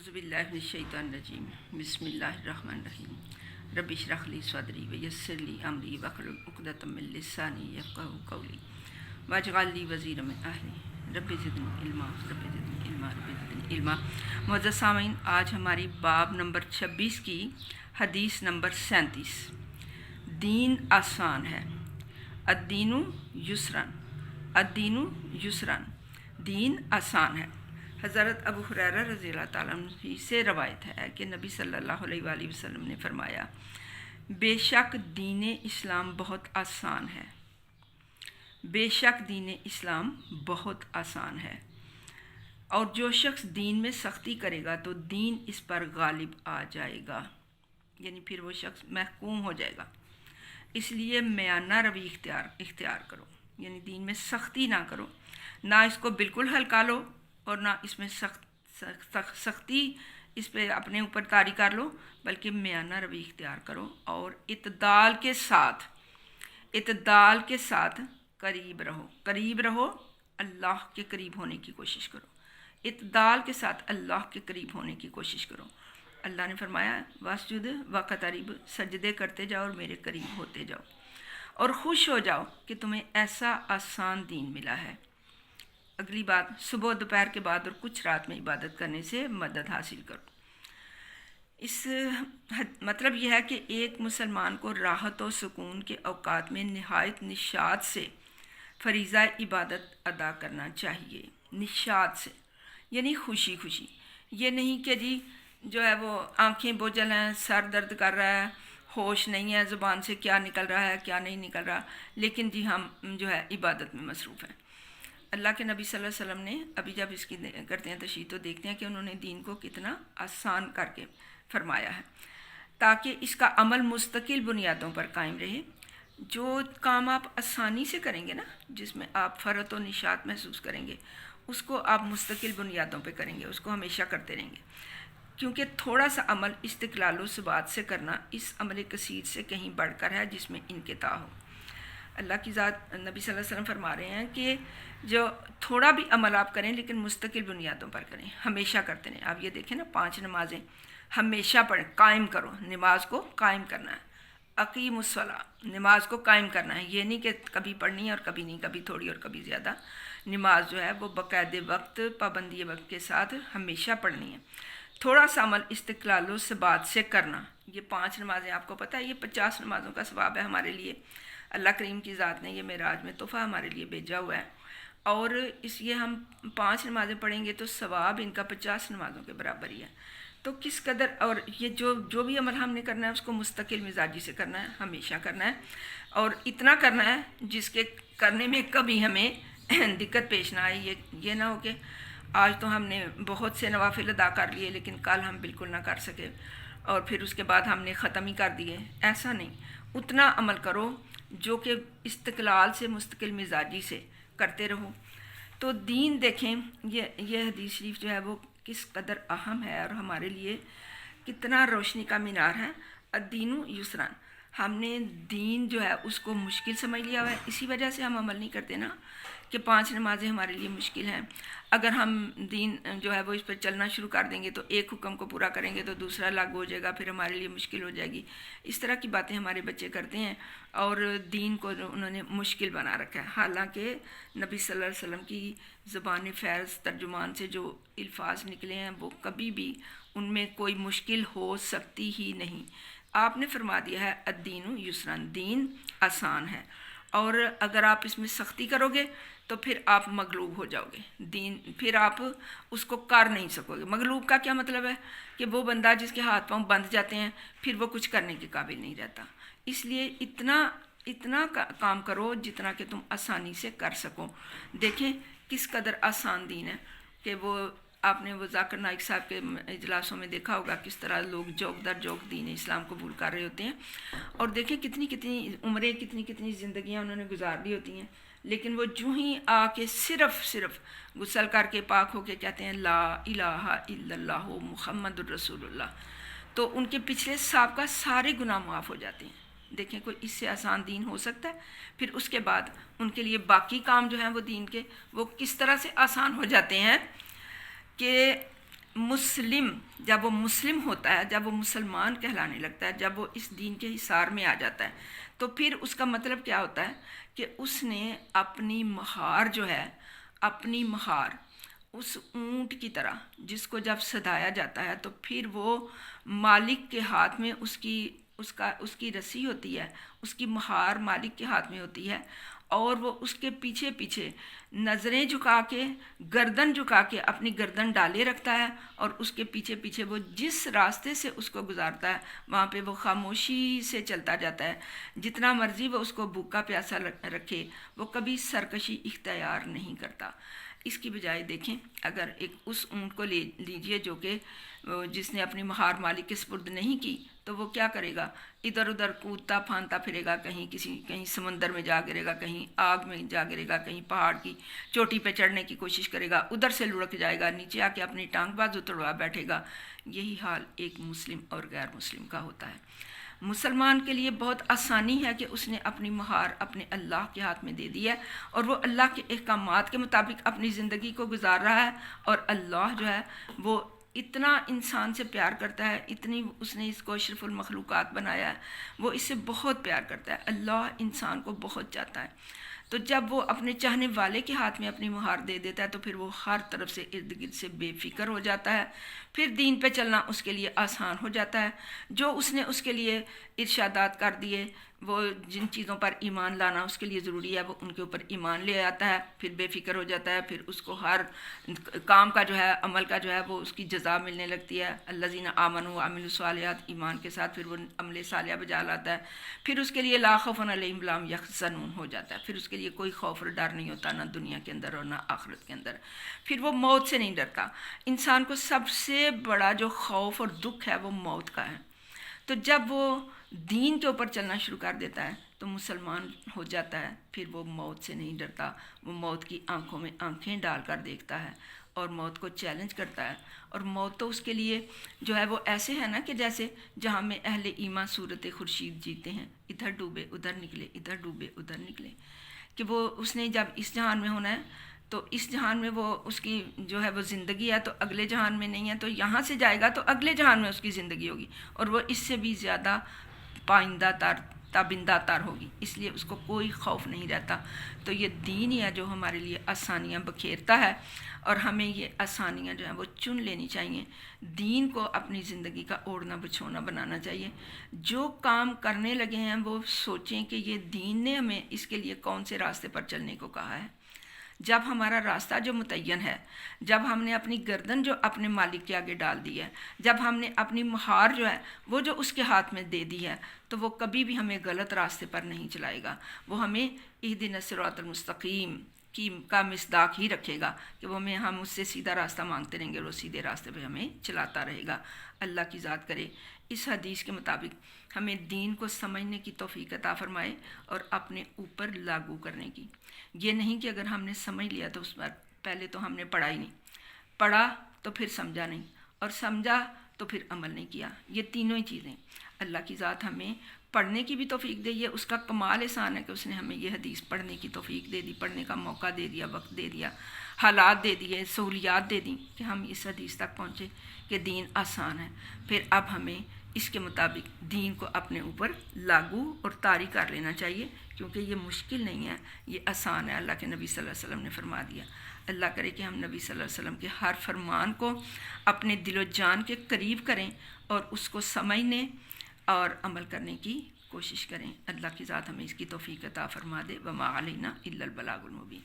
औज़ुबिल्लाहिमिनश्शैतानिर्रजीम बिस्मिल्लाहिर्रहमानिर्रहीम रब्बि इश्रह ली सदरी वयस्सिर ली अमरी वहलुल उक़दतम मिन लिसानी यफ़क़हू क़ौली वजअल ली वज़ीरम मिन अहली रब्बि ज़िदनी इल्मा रब्बि ज़िदनी इल्मा रब्बि ज़िदनी इल्मा। मुअज़्ज़ज़ सामीन, आज हमारी बाब नंबर 26 की हदीस नंबर 37। दीन आसान है। अद्दीनु युसरन, अद्दीनु युसरन, दीन आसान है। हज़रत अबू हुरैरा रज़ियल्लाहु ताला अन्हु से रवायत है कि नबी सल्लल्लाहु अलैहि वसल्लम ने फरमाया, बेशक दीन इस्लाम बहुत आसान है, बेशक दीन इस्लाम बहुत आसान है, और जो शख्स दीन में सख्ती करेगा तो दीन इस पर गालिब आ जाएगा, यानी फिर वो शख्स महकूम हो जाएगा। इसलिए म्याना रवि इख्तियार करो, यानी दीन में सख्ती ना करो, ना इसको बिल्कुल हल्का लो और ना इसमें सख्ती इस पे अपने ऊपर तारी कर लो, बल्कि म्याना रवि इख्तियार करो और इत्दाल के साथ करीब रहो, अल्लाह के करीब होने की कोशिश करो। इत्दाल के साथ अल्लाह के करीब होने की कोशिश करो। अल्लाह ने फरमाया, वस्जुद वक़तरिब, सजदे करते जाओ और मेरे करीब होते जाओ, और खुश हो जाओ कि तुम्हें ऐसा आसान दीन मिला है। अगली बात, सुबह दोपहर के बाद और कुछ रात में इबादत करने से मदद हासिल करो। इस मतलब यह है कि एक मुसलमान को राहत और सुकून के औकात में निहायत निशात से फरीज़ा इबादत अदा करना चाहिए। निशात से यानी खुशी खुशी, ये नहीं कि जी जो है वो आंखें बोझल हैं, सर दर्द कर रहा है, होश नहीं है, ज़ुबान से क्या निकल रहा है क्या नहीं निकल रहा, लेकिन जी हम जो है इबादत में मसरूफ़ हैं। अल्लाह के नबी सल्लल्लाहु अलैहि वसल्लम ने अभी जब इसकी करते हैं तशरीह तो देखते हैं कि उन्होंने दीन को कितना आसान करके फरमाया है, ताकि इसका अमल मुस्तकिल बुनियादों पर कायम रहे। जो काम आप आसानी से करेंगे ना, जिसमें आप फ़रत और निशात महसूस करेंगे, उसको आप मुस्तकिल बुनियादों पर करेंगे, उसको हमेशा करते रहेंगे, क्योंकि थोड़ा सा अमल इस्तिक़लाल व सुबात से करना इस अमल कसीर से कहीं बढ़कर है जिसमें इनक़िता हो। अल्लाह की ज़ात नबी सल्लल्लाहु अलैहि वसल्लम फरमा रहे हैं कि जो थोड़ा भी अमल आप करें लेकिन मुस्तकिल बुनियादों पर करें, हमेशा करते रहें। आप ये देखें ना, 5 नमाज़ें हमेशा पढ़ें, कायम करो, नमाज को कायम करना है। अकीमुस्सला, नमाज को कायम करना है, ये नहीं कि कभी पढ़नी है और कभी नहीं, कभी थोड़ी और कभी ज़्यादा। नमाज जो है वो बाकायदे वक्त, पाबंदी वक्त के साथ हमेशा पढ़नी है। थोड़ा सा अमल इस्तिक़लाल से बात से करना, ये 5 नमाज़ें आपको पता है, ये 50 नमाज़ों का सवाब है हमारे लिए। अल्लाह करीम की ज़ात ने ये मेराज में तोहफ़ा हमारे लिए भेजा हुआ है, और इसलिए हम 5 नमाज़ें पढ़ेंगे तो सवाब इनका 50 नमाज़ों के बराबर ही है। तो किस कदर, और ये जो भी अमल हमने करना है उसको मुस्तकिल मिजाजी से करना है, हमेशा करना है, और इतना करना है जिसके करने में कभी हमें दिक्कत पेश ना आए। ये ना हो कि आज तो हमने बहुत से नवाफिल अदा कर लिए लेकिन कल हम बिल्कुल ना कर सके और फिर उसके बाद हमने ख़त्म ही कर दिए। ऐसा नहीं, उतना अमल करो जो कि इस्तिक़लाल से मुस्तकिल मिजाजी से करते रहो। तो दीन देखें, ये हदीस शरीफ जो है वो किस कदर अहम है और हमारे लिए कितना रोशनी का मीनार है। अद्दीनु युसरन, हमने दीन जो है उसको मुश्किल समझ लिया हुआ है, इसी वजह से हम अमल नहीं करते ना, कि 5 नमाज़ें हमारे लिए मुश्किल हैं। अगर हम दीन जो है वो इस पर चलना शुरू कर देंगे तो एक हुक्म को पूरा करेंगे तो दूसरा लागू हो जाएगा, फिर हमारे लिए मुश्किल हो जाएगी। इस तरह की बातें हमारे बच्चे करते हैं और दीन को उन्होंने मुश्किल बना रखा है। हालांकि नबी सल्लल्लाहु अलैहि वसल्लम की ज़ुबान फ़ैज़ तर्जुमान से जो अल्फाज निकले हैं वो कभी भी उनमें कोई मुश्किल हो सकती ही नहीं। आपने फरमा दिया है अद्दीनु युसरन, दीन आसान है, और अगर आप इसमें सख्ती करोगे तो फिर आप मगलूब हो जाओगे। दीन फिर आप उसको कर नहीं सकोगे। मगलूब का क्या मतलब है कि वो बंदा जिसके हाथ पांव बंध जाते हैं फिर वो कुछ करने के काबिल नहीं रहता। इसलिए इतना काम करो जितना कि तुम आसानी से कर सको। देखें किस कदर आसान दीन है कि वो आपने वो जाकिर नाइक साहब के इजलासों में देखा होगा किस तरह लोग जोक दर जोक दीन इस्लाम कबूल कर रहे होते हैं, और देखें कितनी कितनी उम्रें, कितनी कितनी ज़िंदगियां उन्होंने गुजार दी होती हैं, लेकिन वो जो ही आके सिर्फ गुस्ल करके पाक होके कहते हैं ला इलाहा इल्लल्लाह मुहम्मदुर रसूलुल्लाह, तो उनके पिछले साबका सारे गुनाह माफ़ हो जाते हैं। देखें कोई इससे आसान दीन हो सकता है? फिर उसके बाद उनके लिए बाकी काम जो हैं वो दीन के वो किस तरह से आसान हो जाते हैं कि مسلم جب وہ مسلم ہوتا ہے، جب وہ مسلمان کہلانے لگتا ہے، جب وہ اس دین کے حصار میں آ جاتا ہے، تو پھر اس کا مطلب کیا ہوتا ہے کہ اس نے اپنی مہار جو ہے، اپنی مہار اس اونٹ کی طرح جس کو جب سدایا جاتا ہے تو پھر وہ مالک کے ہاتھ میں اس کی رسی ہوتی ہے، اس کی مہار مالک کے ہاتھ میں ہوتی ہے، اور وہ اس کے پیچھے پیچھے نظریں جھکا کے، گردن جھکا کے اپنی گردن ڈالے رکھتا ہے، اور اس کے پیچھے پیچھے وہ جس راستے سے اس کو گزارتا ہے وہاں پہ وہ خاموشی سے چلتا جاتا ہے، جتنا مرضی وہ اس کو بھوکا پیاسا رکھے، وہ کبھی سرکشی اختیار نہیں کرتا۔ اس کی بجائے دیکھیں، اگر ایک اس اونٹ کو لے لیجئے جو کہ جس نے اپنی مہار مالک کے سپرد نہیں کی، تو وہ کیا کرے گا؟ ادھر ادھر کودتا پھاندتا پھرے گا، کہیں سمندر میں جا گرے گا، کہیں آگ میں جا گرے گا، کہیں پہاڑ کی چوٹی پہ چڑھنے کی کوشش کرے گا، ادھر سے لڑک جائے گا، نیچے آ کے اپنی ٹانگ بازو توڑوا بیٹھے گا۔ یہی حال ایک مسلم اور غیر مسلم کا ہوتا ہے۔ مسلمان کے لیے بہت آسانی ہے کہ اس نے اپنی مہار اپنے اللہ کے ہاتھ میں دے دی ہے، اور وہ اللہ کے احکامات کے مطابق اپنی زندگی کو گزار رہا ہے، اور اللہ جو ہے وہ اتنا انسان سے پیار کرتا ہے، اتنی اس نے اس کو اشرف المخلوقات بنایا ہے، وہ اس سے بہت پیار کرتا ہے۔ اللہ انسان کو بہت چاہتا ہے، تو جب وہ اپنے چاہنے والے کے ہاتھ میں اپنی مہار دے دیتا ہے تو پھر وہ ہر طرف سے ارد گرد سے بے فکر ہو جاتا ہے، پھر دین پہ چلنا اس کے لیے آسان ہو جاتا ہے۔ جو اس نے اس کے لیے ارشادات کر دیے، وہ جن چیزوں پر ایمان لانا اس کے لیے ضروری ہے، وہ ان کے اوپر ایمان لے آتا ہے، پھر بے فکر ہو جاتا ہے، پھر اس کو ہر کام کا جو ہے، عمل کا جو ہے، وہ اس کی جزا ملنے لگتی ہے۔ الذین آمنوا وعملوا الصالحات، ایمان کے ساتھ پھر وہ عمل صالحہ بجا لاتا ہے، پھر اس کے لیے لا خوف علیہم ولا هم یحزنون ہو جاتا ہے، پھر اس کے لیے کوئی خوف اور ڈر نہیں ہوتا، نہ دنیا کے اندر اور نہ آخرت کے اندر۔ پھر وہ موت سے نہیں ڈرتا۔ انسان کو سب سے بڑا جو خوف اور دکھ ہے وہ موت کا ہے، تو جب وہ دین کے اوپر چلنا شروع کر دیتا ہے تو مسلمان ہو جاتا ہے، پھر وہ موت سے نہیں ڈرتا، وہ موت کی آنکھوں میں آنکھیں ڈال کر دیکھتا ہے اور موت کو چیلنج کرتا ہے۔ اور موت تو اس کے لیے جو ہے وہ ایسے ہے نا کہ جیسے جہاں میں اہل ایمان صورت خورشید جیتے ہیں، ادھر ڈوبے ادھر نکلے، ادھر ڈوبے ادھر نکلے، کہ وہ اس نے جب اس جہان میں ہونا ہے تو اس جہان میں وہ اس کی جو ہے وہ زندگی ہے، تو اگلے جہان میں نہیں ہے، تو یہاں سے جائے گا تو اگلے جہان میں اس کی زندگی ہوگی، اور وہ اس سے بھی زیادہ پائندہ تر تابندہ تر ہوگی، اس لیے اس کو کوئی خوف نہیں رہتا۔ تو یہ دین ہی ہے جو ہمارے لیے آسانیاں بکھیرتا ہے، اور ہمیں یہ آسانیاں جو ہیں وہ چن لینی چاہیے۔ دین کو اپنی زندگی کا اوڑھنا بچھونا بنانا چاہیے۔ جو کام کرنے لگے ہیں وہ سوچیں کہ یہ دین نے ہمیں اس کے لیے کون سے راستے پر چلنے کو کہا ہے۔ جب ہمارا راستہ جو متعین ہے، جب ہم نے اپنی گردن جو اپنے مالک کے آگے ڈال دی ہے، جب ہم نے اپنی مہار جو ہے وہ جو اس کے ہاتھ میں دے دی ہے، تو وہ کبھی بھی ہمیں غلط راستے پر نہیں چلائے گا، وہ ہمیں اہدنا الصراط المستقیم کا مصداق ہی رکھے گا، کہ وہ ہم اس سے سیدھا راستہ مانگتے رہیں گے اور وہ سیدھے راستے پہ ہمیں چلاتا رہے گا۔ اللہ کی ذات کرے اس حدیث کے مطابق ہمیں دین کو سمجھنے کی توفیق عطا فرمائے اور اپنے اوپر لاگو کرنے کی۔ یہ نہیں کہ اگر ہم نے سمجھ لیا تو اس پر پہلے تو ہم نے پڑھا ہی نہیں، پڑھا تو پھر سمجھا نہیں، اور سمجھا تو پھر عمل نہیں کیا۔ یہ تینوں ہی چیزیں اللہ کی ذات ہمیں پڑھنے کی بھی توفیق دے۔ یہ اس کا کمال احسان ہے کہ اس نے ہمیں یہ حدیث پڑھنے کی توفیق دے دی، پڑھنے کا موقع دے دیا، وقت دے دیا، حالات دے دیے، سہولیات دے دیں کہ ہم اس حدیث تک پہنچے کہ دین آسان ہے۔ پھر اب ہمیں اس کے مطابق دین کو اپنے اوپر لاگو اور طاری کر لینا چاہیے، کیونکہ یہ مشکل نہیں ہے، یہ آسان ہے۔ اللہ کے نبی صلی اللہ علیہ وسلم نے فرما دیا۔ اللہ کرے کہ ہم نبی صلی اللہ علیہ وسلم کے ہر فرمان کو اپنے دل و جان کے قریب کریں اور اس کو سمجھنے اور عمل کرنے کی کوشش کریں۔ اللہ کی ذات ہمیں اس کی توفیق عطا فرما دے۔ وما علینا الا البلاغ المبین۔